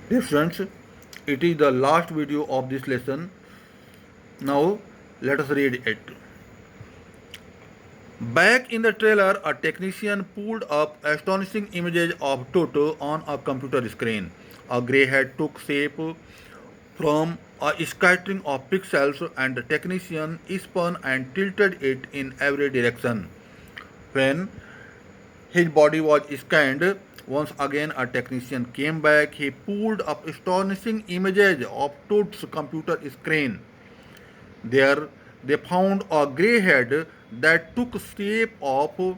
Dear students, it is the last video of this lesson. Now let us read it. Back in the trailer, a technician pulled up astonishing images of Toto on a computer screen. A grey head took shape from a scattering of pixels, and the technician spun and tilted it in every direction. When his body was scanned, once again a technician came back. He pulled up astonishing images of Toad's computer screen. There they found a grey head that took shape of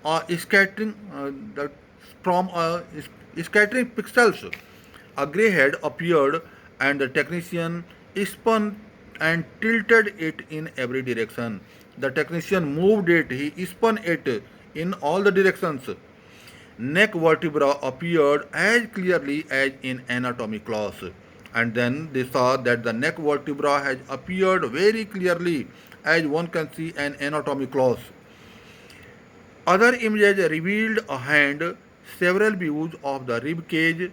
a scattering that from a scattering pixels. A grey head appeared, and the technician spun and tilted it in every direction. The technician moved it, he spun it in all the directions. Neck vertebra appeared as clearly as in anatomy class. And then they saw that the neck vertebra has appeared very clearly as one can see an anatomy class. Other images revealed a hand, several views of the rib cage,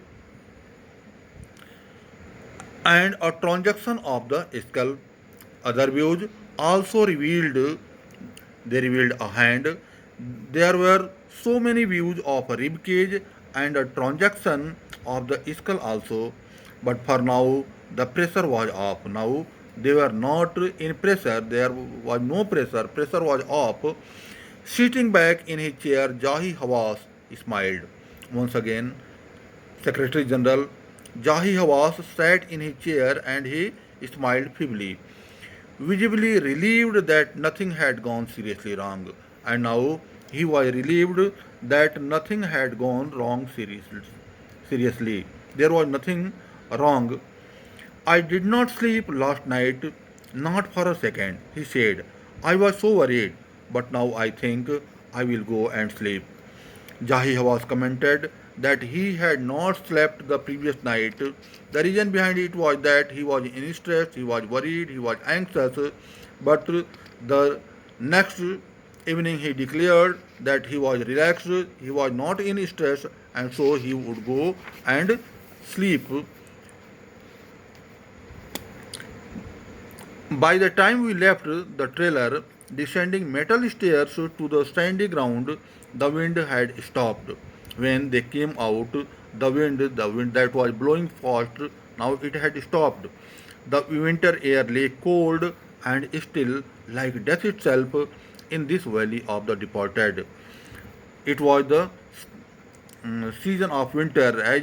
and a transaction of the skull. Other views also revealed a hand. There were so many views of a rib cage and a transaction of the skull also. But for now, the pressure was off. Now they were not in pressure. There was no pressure. Pressure was off. Sitting back in his chair, Jahi Hawass smiled. Once again, Secretary General Jahi Hawass sat in his chair and he smiled feebly, visibly relieved that nothing had gone seriously wrong. And now he was relieved that nothing had gone wrong seriously. There was nothing wrong. I did not sleep last night, not for a second, he said. I was so worried, but now I think I will go and sleep. Jahi Hawass commented that he had not slept the previous night. The reason behind it was that he was in stress, he was worried, he was anxious, but the next evening he declared that he was relaxed, he was not in stress, and so he would go and sleep. By the time we left the trailer, descending metal stairs to the sandy ground, the wind had stopped. When they came out, the wind that was blowing fast, now it had stopped. The winter air lay cold and still, like death itself, in this valley of the departed. It was the season of winter, as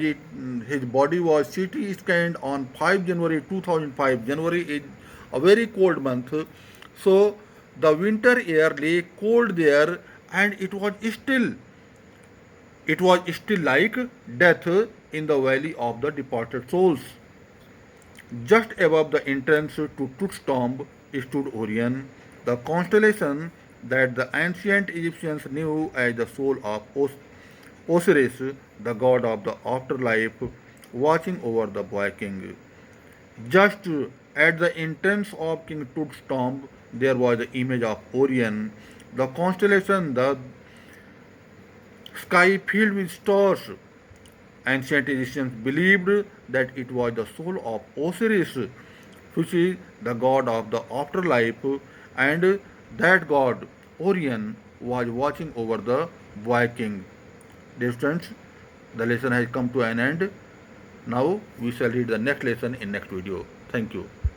his body was CT scanned on 5 January 2005. January is a very cold month, so the winter air lay cold there, and it was still like death in the valley of the departed souls. Just above the entrance to Tut's tomb stood Orion, the constellation that the ancient Egyptians knew as the soul of Osiris, the god of the afterlife, watching over the boy king. Just at the entrance of King Tut's tomb, there was the image of Orion, the constellation, the sky filled with stars. Ancient Egyptians believed that it was the soul of Osiris, which is the god of the afterlife, and that god, Orion, was watching over the boy king. Dear students, the lesson has come to an end. Now we shall read the next lesson in next video. Thank you.